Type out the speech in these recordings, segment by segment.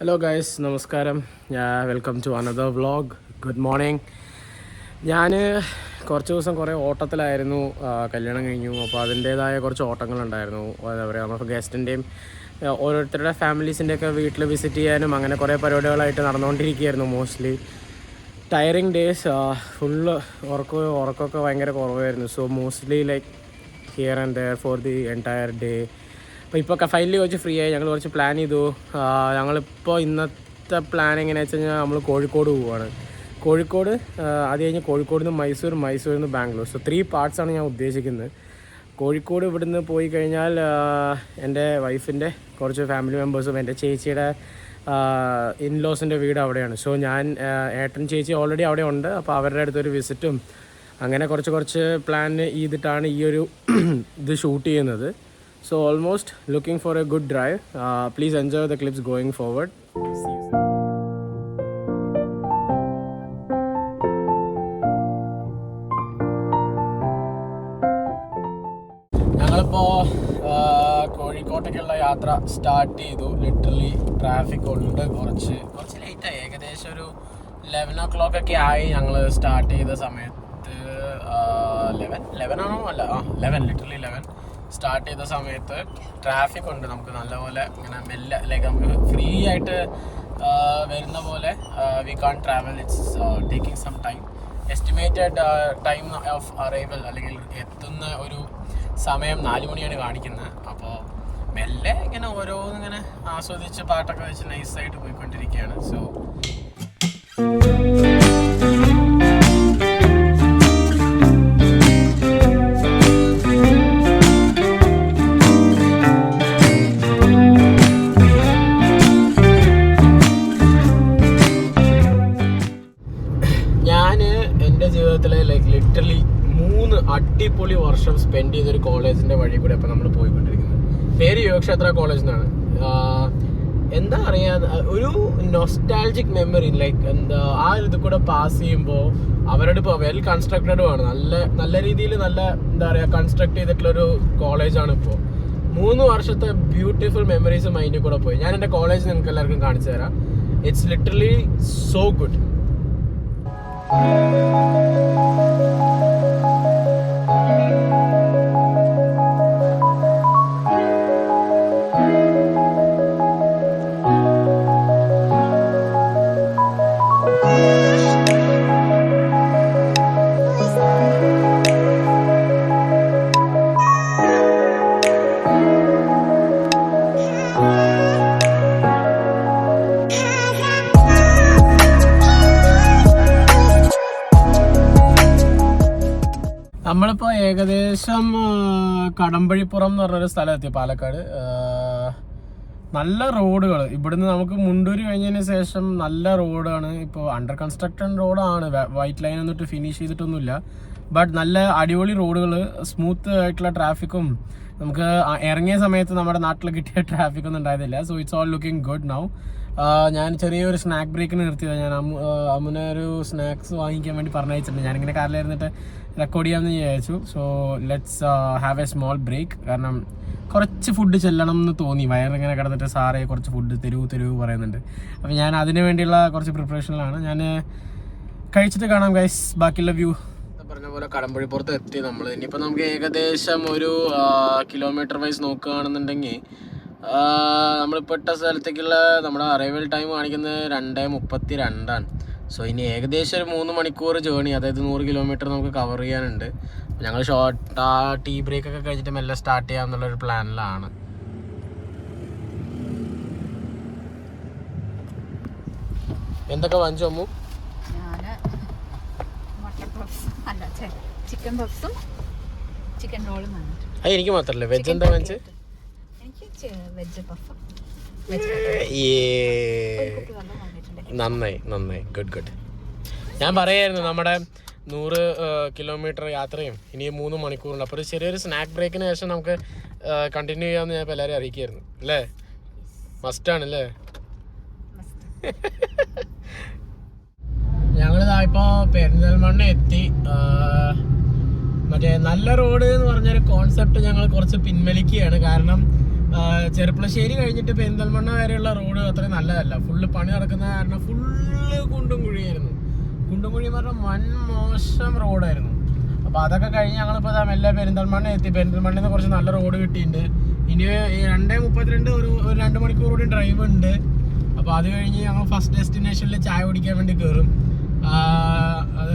Hello guys, നമസ്കാരം. Welcome to another vlog. Good morning. ഞാൻ കുറച്ച് ദിവസം കുറേ ഓട്ടത്തിലായിരുന്നു. കല്യാണം കഴിഞ്ഞു. അപ്പോൾ അതിൻ്റേതായ കുറച്ച് ഓട്ടങ്ങളുണ്ടായിരുന്നു. എന്താ പറയുക, നമുക്ക് ഗസ്റ്റിൻ്റെയും ഓരോരുത്തരുടെ ഫാമിലീസിൻ്റെയൊക്കെ വീട്ടിൽ വിസിറ്റ് ചെയ്യാനും അങ്ങനെ കുറേ പരിപാടികളായിട്ട് നടന്നുകൊണ്ടിരിക്കുകയായിരുന്നു. Mostly tiring days. ഫുള്ള് ഉറക്കമൊക്കെ ഭയങ്കര കുറവായിരുന്നു. So mostly like here and there for the entire day. അപ്പോൾ ഇപ്പോൾ ഫൈനലി കുറച്ച് ഫ്രീ ആയി. ഞങ്ങൾ കുറച്ച് പ്ലാൻ ചെയ്തു. ഞങ്ങളിപ്പോൾ ഇന്നത്തെ പ്ലാൻ എങ്ങനെയാണെന്ന് വെച്ച് കഴിഞ്ഞാൽ നമ്മൾ കോഴിക്കോട് പോവുകയാണ്. കോഴിക്കോട് അത് കഴിഞ്ഞ് കോഴിക്കോട് നിന്ന് മൈസൂരിൽ നിന്ന് ബാംഗ്ലൂർ. സോ 3 പാർട്സാണ് ഞാൻ ഉദ്ദേശിക്കുന്നത്. കോഴിക്കോട് ഇവിടുന്ന് പോയി കഴിഞ്ഞാൽ എൻ്റെ വൈഫിൻ്റെ കുറച്ച് ഫാമിലി മെമ്പേഴ്സും എൻ്റെ ചേച്ചിയുടെ ഇൻലോസിൻ്റെ വീട് അവിടെയാണ്. സോ ഞാൻ ഏട്ടൻ ചേച്ചി ഓൾറെഡി അവിടെ ഉണ്ട്. അപ്പോൾ അവരുടെ അടുത്തൊരു വിസിറ്റും അങ്ങനെ കുറച്ച് പ്ലാൻ ചെയ്തിട്ടാണ് ഈ ഒരു ഇത് ഷൂട്ട് ചെയ്യുന്നത്. So almost looking for a good drive. Please enjoy the clips going forward. ഞങ്ങളിപ്പോൾ കോഴിക്കോട്ടേക്കുള്ള യാത്ര സ്റ്റാർട്ട് ചെയ്തു. ലിറ്ററലി ട്രാഫിക് ഉണ്ട്. കുറച്ച് ലേറ്റായി. ഏകദേശം ഒരു 11 o'clock ഒക്കെ ആയി ഞങ്ങൾ സ്റ്റാർട്ട് ചെയ്ത സമയത്ത്. 11 ആണോ? അല്ല, 11 സ്റ്റാർട്ട് ചെയ്ത സമയത്ത് ട്രാഫിക് ഉണ്ട്. നമുക്ക് നല്ലപോലെ ഇങ്ങനെ മെല്ലെ ലൈക്ക് നമുക്ക് ഫ്രീ ആയിട്ട് വരുന്ന പോലെ we can travel. It's taking some time. Estimated time of arrival അല്ലെങ്കിൽ എത്തുന്ന ഒരു സമയം 4 മണിയാണ് കാണിക്കുന്നത്. അപ്പോൾ മെല്ലെ ഇങ്ങനെ ഓരോന്നിങ്ങനെ ആസ്വദിച്ച് പാട്ടൊക്കെ വെച്ച് നൈസായിട്ട് പോയിക്കൊണ്ടിരിക്കുകയാണ്. സോ ലിറ്ററലി 3 അടിപൊളി വർഷം സ്പെൻഡ് ചെയ്തൊരു കോളേജിൻ്റെ വഴി കൂടെ ഇപ്പോൾ നമ്മൾ പോയിക്കൊണ്ടിരിക്കുന്നത്. പേര് യുവക്ഷേത്ര കോളേജ് എന്നാണ്. എന്താ പറയുക, ഒരു നൊസ്റ്റാൾജിക് മെമ്മറി. ലൈക്ക് എന്താ ആ ഇത് കൂടെ പാസ് ചെയ്യുമ്പോൾ അവരുടെ ഇപ്പോൾ വെൽ കൺസ്ട്രക്റ്റഡുമാണ്. നല്ല രീതിയിൽ നല്ല എന്താ പറയുക കൺസ്ട്രക്ട് ചെയ്തിട്ടുള്ളൊരു കോളേജാണ് ഇപ്പോൾ. 3 വർഷത്തെ ബ്യൂട്ടിഫുൾ മെമ്മറീസ് മൈൻഡിൽ കൂടെ പോയി. ഞാൻ എൻ്റെ കോളേജ് നിങ്ങൾക്ക് എല്ലാവർക്കും കാണിച്ചു തരാം. It's literally so good. നമ്മളിപ്പോൾ ഏകദേശം കടമ്പഴിപ്പുറം എന്ന് പറഞ്ഞൊരു സ്ഥലമെത്തി, പാലക്കാട്. നല്ല റോഡുകൾ ഇവിടുന്ന് നമുക്ക് മുണ്ടൂര് കഴിഞ്ഞതിന് ശേഷം നല്ല റോഡാണ്. ഇപ്പോൾ അണ്ടർ കൺസ്ട്രക്ഷൻ റോഡാണ്. വൈറ്റ് ലൈൻ എന്നിട്ട് ഫിനിഷ് ചെയ്തിട്ടൊന്നുമില്ല. ബട്ട് നല്ല അടിപൊളി റോഡുകൾ, സ്മൂത്ത് ആയിട്ടുള്ള ട്രാഫിക്കും. നമുക്ക് ഇറങ്ങിയ സമയത്ത് നമ്മുടെ നാട്ടിൽ കിട്ടിയ ട്രാഫിക്കൊന്നും ഉണ്ടായിരുന്നില്ല. So it's all looking good now. ഞാൻ ചെറിയൊരു സ്നാക്ക് ബ്രേക്കിന് നിർത്തിയത്. ഞാൻ അമ്മുനെ ഒരു സ്നാക്സ് വാങ്ങിക്കാൻ വേണ്ടി പറഞ്ഞയച്ചിട്ടുണ്ട്. ഞാനിങ്ങനെ കാറിലിരുന്നിട്ട് റെക്കോർഡ് ചെയ്യാമെന്ന് വിചാരിച്ചു. So let's have a small break. കാരണം കുറച്ച് ഫുഡ് ചെല്ലണം എന്ന് തോന്നി. വയറിങ്ങനെ കിടന്നിട്ട് സാറേ കുറച്ച് ഫുഡ് തരൂ പറയുന്നുണ്ട്. അപ്പോൾ ഞാൻ അതിന് വേണ്ടിയുള്ള കുറച്ച് പ്രിപ്പറേഷനിലാണ്. ഞാൻ കഴിച്ചിട്ട് കാണാം ഗൈസ് ബാക്കിയുള്ള വ്യൂ. പറഞ്ഞ പോലെ കടമ്പഴിപ്പുറത്ത് എത്തി നമ്മൾ. ഇനിയിപ്പോൾ നമുക്ക് ഏകദേശം ഒരു കിലോമീറ്റർ വൈസ് നോക്കുകയാണെന്നുണ്ടെങ്കിൽ നമ്മളിപ്പോൾ ഇട്ട സ്ഥലത്തേക്കുള്ള നമ്മുടെ അറൈവൽ ടൈം കാണിക്കുന്നത് 2:32. സോ ഇനി ഏകദേശം ഒരു 3 മണിക്കൂർ ജേണി, അതായത് 100 കിലോമീറ്റർ നമുക്ക് കവർ ചെയ്യാനുണ്ട്. ഞങ്ങൾ ടീ ബ്രേക്ക് ഒക്കെ കഴിഞ്ഞിട്ട് മെല്ലെ സ്റ്റാർട്ട് ചെയ്യാമെന്നുള്ളൊരു പ്ലാനിലാണ്. എന്തൊക്കെ വാങ്ങിച്ചു അമ്മു? ചിക്കൻ പഫ്സും ചിക്കൻ റോളും വാങ്ങിച്ചു. അത് എനിക്ക് മാത്രമല്ലേ, വെജ് എന്താ വാങ്ങിച്ചത്? Veg puff. നന്നായി ഗുഡ്. ഞാൻ പറയായിരുന്നു നമ്മുടെ 100 കിലോമീറ്റർ യാത്രയും ഇനി 3 മണിക്കൂറുണ്ട്. അപ്പോൾ ഒരു ചെറിയൊരു സ്നാക്ക് ബ്രേക്കിന് ശേഷം നമുക്ക് കണ്ടിന്യൂ ചെയ്യാമെന്ന് ഞാൻ ഇപ്പോൾ എല്ലാവരും അറിയിക്കായിരുന്നു. അല്ലേ? മസ്റ്റാണല്ലേ? ഞങ്ങളിതായിപ്പോൾ പെരിന്തൽമണ്ണ എത്തി. മറ്റേ നല്ല റോഡ് എന്ന് പറഞ്ഞൊരു കോൺസെപ്റ്റ് ഞങ്ങൾ കുറച്ച് പിൻവലിക്കുകയാണ്. കാരണം ചെർപ്പളശ്ശേരി കഴിഞ്ഞിട്ട് പെരിന്തൽമണ്ണ വരെയുള്ള റോഡ് അത്രയും നല്ലതല്ല. ഫുള്ള് പണി നടക്കുന്ന കാരണം ഫുള്ള് കുണ്ടും കുഴിയായിരുന്നു. കുണ്ടും കുഴി എന്ന് പറഞ്ഞാൽ വൻ മോശം റോഡായിരുന്നു. അപ്പോൾ അതൊക്കെ കഴിഞ്ഞ് ഞങ്ങളിപ്പോൾ മെല്ലെ പെരിന്തൽമണ്ണ എത്തി. പെരിന്തൽമണ്ണയിൽ നിന്ന് കുറച്ച് നല്ല റോഡ് കിട്ടിയിട്ടുണ്ട്. ഇനി 2:32 ഒരു 2 മണിക്കൂർ കൂടി ഡ്രൈവ് ഉണ്ട്. അപ്പോൾ അത് കഴിഞ്ഞ് ഞങ്ങൾ ഫസ്റ്റ് ഡെസ്റ്റിനേഷനിൽ ചായ കുടിക്കാൻ വേണ്ടി കയറും.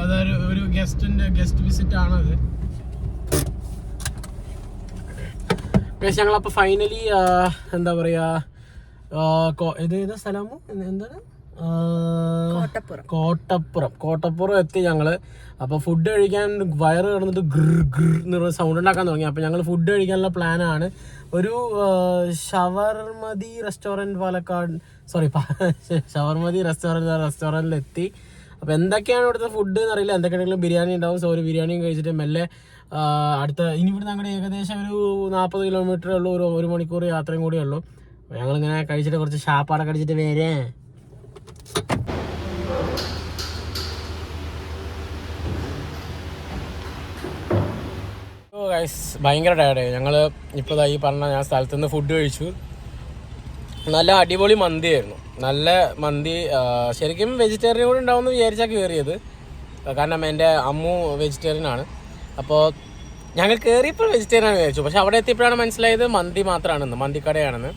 അതൊരു ഗസ്റ്റ് വിസിറ്റ് ആണത്. പക്ഷേ ഞങ്ങളപ്പോൾ ഫൈനലി എന്താ പറയുക, ഏതാ സ്ഥലമോ എന്താണ്, കോട്ടപ്പുറം എത്തി ഞങ്ങള്. അപ്പോൾ ഫുഡ് കഴിക്കാൻ വയറ് കിടന്നിട്ട് ഗ്ര സൗണ്ട് ഉണ്ടാക്കാൻ തുടങ്ങി. അപ്പോൾ ഞങ്ങൾ ഫുഡ് കഴിക്കാനുള്ള പ്ലാനാണ്. ഒരു ഷവർമതി റെസ്റ്റോറൻറ്റ് പാലക്കാട്, ഷവർമതി റെസ്റ്റോറൻറ്റിലെത്തി. അപ്പോൾ എന്തൊക്കെയാണ് ഇവിടുത്തെ ഫുഡ് എന്നറിയില്ല. എന്തൊക്കെയാണെങ്കിലും ബിരിയാണി ഉണ്ടാവും. സോ ഒരു ബിരിയാണിയും കഴിച്ചിട്ട് മെല്ലെ അടുത്ത ഇനി ഇവിടെ ഞങ്ങളുടെ ഏകദേശം ഒരു 40 കിലോമീറ്ററേ ഉള്ളൂ. ഒരു മണിക്കൂർ യാത്രയും കൂടിയേ ഉള്ളൂ. ഞങ്ങളിങ്ങനെ കഴിച്ചിട്ട് കുറച്ച് ഷാപ്പാടൊക്കെ അടിച്ചിട്ട് വരേ. ഭയങ്കര ടയർഡായി. ഞങ്ങൾ ഇപ്പോൾ ഈ പറഞ്ഞ ഞാൻ സ്ഥലത്തുനിന്ന് ഫുഡ് കഴിച്ചു. നല്ല അടിപൊളി മന്തിയായിരുന്നു. നല്ല മന്തി. ശരിക്കും വെജിറ്റേറിയൻ കൂടി ഉണ്ടാവുമെന്ന് വിചാരിച്ചാൽ കയറിയത്. കാരണം എൻ്റെ അമ്മു വെജിറ്റേറിയൻ ആണ്. അപ്പോൾ ഞങ്ങൾ കയറിയപ്പോൾ വെജിറ്റേറിയൻ ആണ് വിചാരിച്ചു. പക്ഷെ അവിടെ എത്തിയപ്പോഴാണ് മനസ്സിലായത് മന്തി മാത്രമാണെന്ന്, മന്തിക്കടയാണെന്ന്.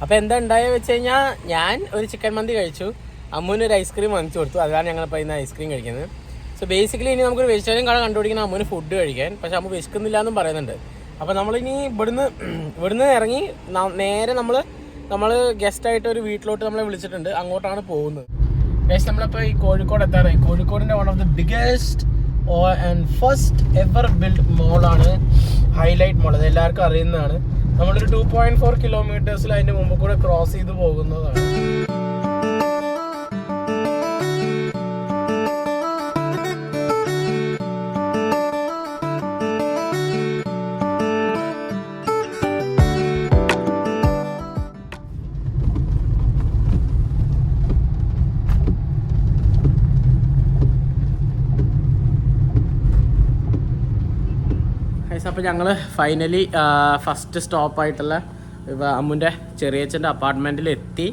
അപ്പോൾ എന്താ ഉണ്ടായെന്ന് വെച്ച് കഴിഞ്ഞാൽ ഞാൻ ഒരു ചിക്കൻ മന്തി കഴിച്ചു, അമ്മുവിന് ഒരു ഐസ്ക്രീം വാങ്ങിച്ചു കൊടുത്തു. അതാണ് ഞങ്ങളിപ്പോൾ ഇന്ന് ഐസ്ക്രീം കഴിക്കുന്നത്. സോ ബേസിക്കലി ഇനി നമുക്കൊരു വെജിറ്റേറിയൻ കട കണ്ടുപിടിക്കണം അമ്മുവിന് ഫുഡ് കഴിക്കാൻ. പക്ഷെ അമ്മ വിശക്കുന്നില്ല എന്നും പറയുന്നുണ്ട്. അപ്പോൾ നമ്മളിനി ഇവിടുന്ന് ഇറങ്ങി നേരെ നമ്മൾ ഗസ്റ്റായിട്ട് ഒരു വീട്ടിലോട്ട് നമ്മളെ വിളിച്ചിട്ടുണ്ട്. അങ്ങോട്ടാണ് പോകുന്നത്. ഗൈസ് നമ്മളിപ്പോൾ ഈ കോഴിക്കോട് എത്താറായി. കോഴിക്കോടിൻ്റെ one of the biggest and first ever build മോളാണ് ഹൈലൈറ്റ് മോൾ. അത് എല്ലാവർക്കും അറിയുന്നതാണ്. നമ്മളൊരു 2.4 കിലോമീറ്റേഴ്സിൽ അതിൻ്റെ മുമ്പ് കൂടെ ക്രോസ് ചെയ്ത് പോകുന്നതാണ്. അപ്പോൾ ഞങ്ങൾ ഫൈനലി ഫസ്റ്റ് സ്റ്റോപ്പായിട്ടുള്ള അമ്മുൻ്റെ ചെറിയച്ഛൻ്റെ അപ്പാർട്ട്മെൻറ്റിൽ എത്തി.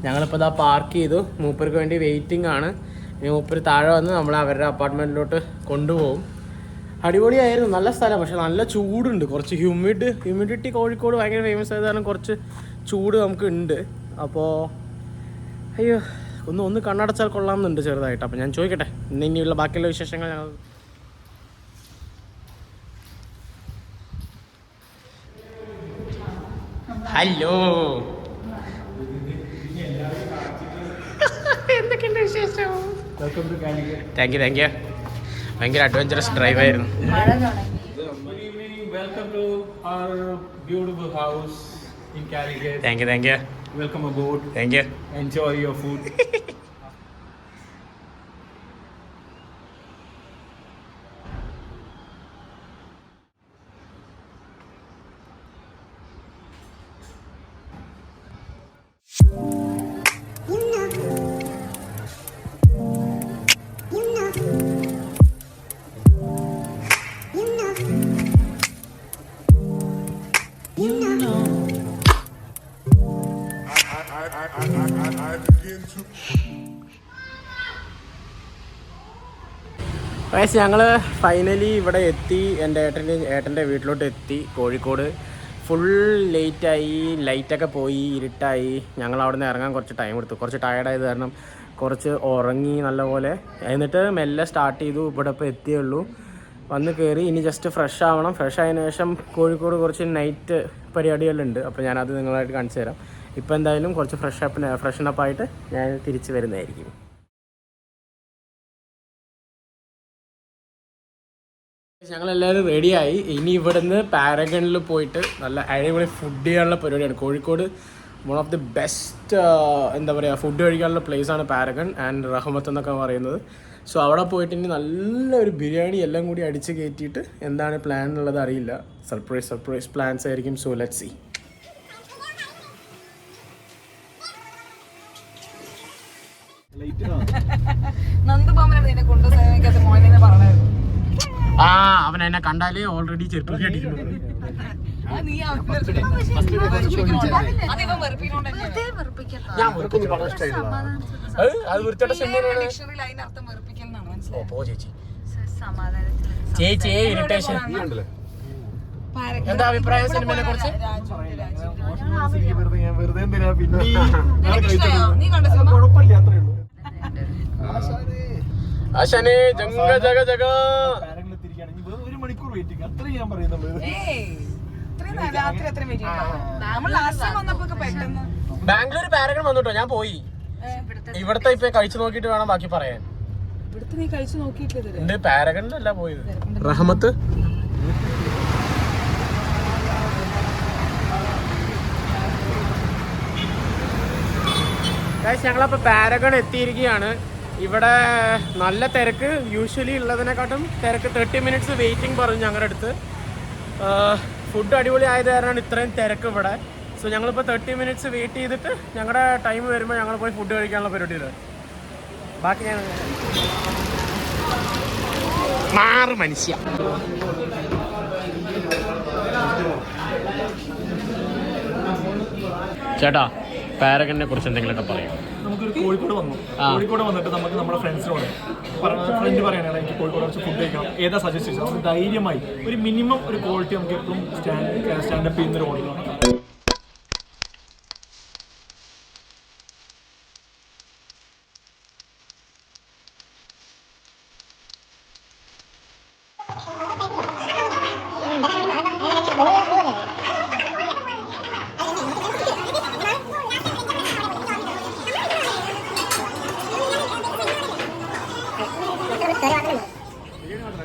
ഞങ്ങളിപ്പോൾ ഇതാ പാർക്ക് ചെയ്തു. മൂപ്പർക്ക് വേണ്ടി വെയിറ്റിംഗ് ആണ്. ഇനി മൂപ്പർ താഴെ വന്ന് നമ്മളെ അവരുടെ അപ്പാർട്ട്മെൻറ്റിലോട്ട് കൊണ്ടുപോകും. അടിപൊളിയായിരുന്നു, നല്ല സ്ഥലം. പക്ഷെ നല്ല ചൂടുണ്ട്, കുറച്ച് ഹ്യൂമിഡിറ്റി കോഴിക്കോട് ഭയങ്കര ഫേമസ് ആയത് കാരണം കുറച്ച് ചൂട് നമുക്ക് ഉണ്ട്. അപ്പോൾ അയ്യോ ഒന്ന് കണ്ണടച്ചാൽ കൊള്ളാമെന്നുണ്ട് ചെറുതായിട്ട്. അപ്പോൾ ഞാൻ ചോദിക്കട്ടെ ഇനിയുള്ള ബാക്കിയുള്ള വിശേഷങ്ങൾ. ഞങ്ങൾ ഹലോ, എന്തൊക്കെയുണ്ട് വിശേഷം? Thank you. ഭയങ്കര അഡ്വഞ്ചറസ് ഡ്രൈവ് ആയിരുന്നു. Welcome to our beautiful house in Calicut. Thank you. Welcome aboard. Thank you. Enjoy your food. വയസ്സ് ഞങ്ങൾ ഫൈനലി ഇവിടെ എത്തി. എൻ്റെ ഏട്ടൻ്റെ വീട്ടിലോട്ട് എത്തി കോഴിക്കോട്. ഫുൾ ലേറ്റായി, ലൈറ്റൊക്കെ പോയി, ഇരുട്ടായി. ഞങ്ങൾ അവിടെ നിന്ന് ഇറങ്ങാൻ കുറച്ച് ടൈം എടുത്തു. കുറച്ച് ടയർഡായത് കാരണം കുറച്ച് ഉറങ്ങി നല്ലപോലെ. എന്നിട്ട് മെല്ലെ സ്റ്റാർട്ട് ചെയ്തു. ഇവിടെ ഇപ്പോൾ എത്തിയേ ഉള്ളൂ. വന്ന് കയറി. ഇനി ജസ്റ്റ് ഫ്രഷ് ആവണം. ഫ്രഷ് ആയതിനു ശേഷം കോഴിക്കോട് കുറച്ച് നൈറ്റ് പരിപാടികളുണ്ട്. അപ്പോൾ ഞാനത് നിങ്ങളായിട്ട് കാണിച്ചു തരാം. ഇപ്പോൾ എന്തായാലും കുറച്ച് ഫ്രഷനപ്പായിട്ട് ഞാൻ തിരിച്ച് വരുന്നതായിരിക്കും. ഞങ്ങളെല്ലാവരും റെഡിയായി. ഇനി ഇവിടുന്ന് പാരഗണിൽ പോയിട്ട് നല്ല അടിപൊളി ഫുഡ് ചെയ്യാനുള്ള പരിപാടിയാണ്. Kozhikode one of the best എന്താ പറയുക ഫുഡ് കഴിക്കാനുള്ള പ്ലേസാണ് പാരഗൺ ആൻഡ് റഹ്മത്ത് എന്നൊക്കെ പറയുന്നത്. സോ അവിടെ പോയിട്ട് ഇനി നല്ലൊരു ബിരിയാണി എല്ലാം കൂടി അടിച്ച് കയറ്റിയിട്ട് എന്താണ് പ്ലാൻ എന്നുള്ളത് അറിയില്ല. സർപ്രൈസ് പ്ലാൻസ് ആയിരിക്കും. So let's see. അവൻ എന്നെ കണ്ടാലേ ഓൾറെഡി ചെറുപ്പം കേട്ടിട്ടുണ്ട്. ഞാൻ അത് വൃത്തിയുടെ ചേച്ചി ഇറിറ്റേഷൻ. എന്താ അഭിപ്രായം സിനിമയെ കുറിച്ച്? അശനെ ജഗ ജഗ ജഗ ഒരു മണിക്കൂർ വെയിറ്റിംഗ് അത്രയും ഞാൻ പറയുന്നുള്ളൂ. ബാംഗ്ലൂർ പാരഗൺ വന്നിട്ടോ, ഞാൻ പോയി. ഇവിടത്തെ ഇപ്പൊ കഴിച്ചു നോക്കിട്ട് വേണം ബാക്കി പറയാൻ. ഉണ്ട്, പാരഗണിലല്ല പോയത്. റഹ്മത്ത് ഞങ്ങളപ്പോ പാരഗൺ എത്തിയിരിക്കുകയാണ്. ഇവിടെ നല്ല തിരക്ക്, യൂഷ്വലി ഉള്ളതിനെക്കാട്ടും തിരക്ക്. 30 മിനിറ്റ്സ് വെയിറ്റിംഗ് പറഞ്ഞു ഞങ്ങളുടെ അടുത്ത്. ഫുഡ് അടിപൊളി ആയത് കാരണമാണ് ഇത്രയും തിരക്ക് ഇവിടെ. സോ ഞങ്ങളിപ്പോൾ 30 മിനിറ്റ്സ് വെയിറ്റ് ചെയ്തിട്ട് ഞങ്ങളുടെ ടൈം വരുമ്പോൾ ഞങ്ങൾ പോയി ഫുഡ് കഴിക്കാനുള്ള പരിപാടിയിൽ. ബാക്കി ഞാൻ മാറ് മനുഷ്യ. ചേട്ടാ, പാരഗണിനെ കുറിച്ച് എന്തെങ്കിലുമൊക്കെ പറയും. നമുക്കൊരു കോഴിക്കോട് വന്നു. കോഴിക്കോട് വന്നിട്ട് നമുക്ക് നമ്മുടെ ഫ്രണ്ട്സിനോട് ഫ്രണ്ട് പറയുകയാണെങ്കിൽ എനിക്ക് കോഴിക്കോട് വെച്ച് ഫുഡ് കഴിക്കണം, ഏതാ സജസ്റ്റ് ചെയ്തത്? നമുക്ക് ധൈര്യമായി ഒരു മിനിമം ഒരു ക്വാളിറ്റി നമുക്ക് എപ്പോഴും സ്റ്റാൻഡപ്പ് ചെയ്യുന്നൊരു ഹോട്ടലാണ്.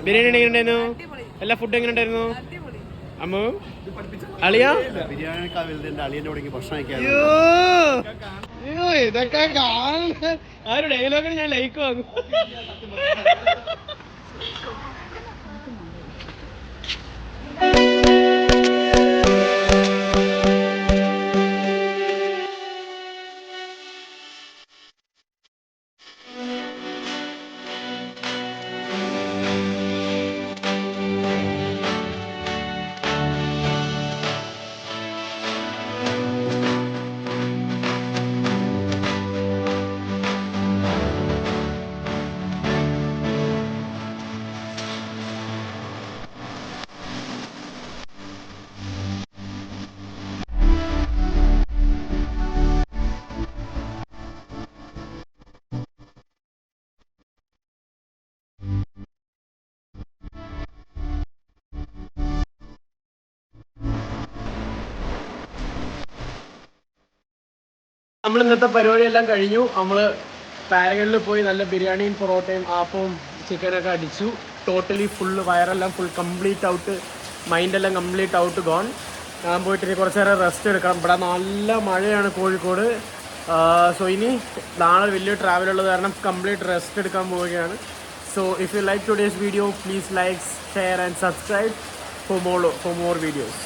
ബിരിയാണി എങ്ങനെ ഉണ്ടായിരുന്നു? എല്ലാ ഫുഡ് എങ്ങനെ ഉണ്ടായിരുന്നു? അമ്മു അളിയാ ഇതൊക്കെ കാണുന്ന ആ ഒരു ഡയലോഗിന് ഞാൻ ലൈക്ക് വാങ്ങും. നമ്മൾ ഇന്നത്തെ പരിപാടിയെല്ലാം കഴിഞ്ഞു. നമ്മൾ പാരഗണിൽ പോയി നല്ല ബിരിയാണിയും പൊറോട്ടയും ആപ്പവും ചിക്കനൊക്കെ അടിച്ചു. ടോട്ടലി ഫുള്ള് വയറെല്ലാം ഫുൾ കംപ്ലീറ്റ് ഔട്ട്, മൈൻഡെല്ലാം കംപ്ലീറ്റ് ഔട്ട് ഗോൺ. ഞാൻ പോയിട്ട് ഇനി കുറച്ച് നേരം റെസ്റ്റ് എടുക്കണം. ഇവിടെ നല്ല മഴയാണ് കോഴിക്കോട്. സോ ഇനി നാളെ വലിയ ട്രാവൽ ഉള്ളത് കാരണം കംപ്ലീറ്റ് റെസ്റ്റ് എടുക്കാൻ പോവുകയാണ്. So if you like today's video, please like, share and subscribe for more videos.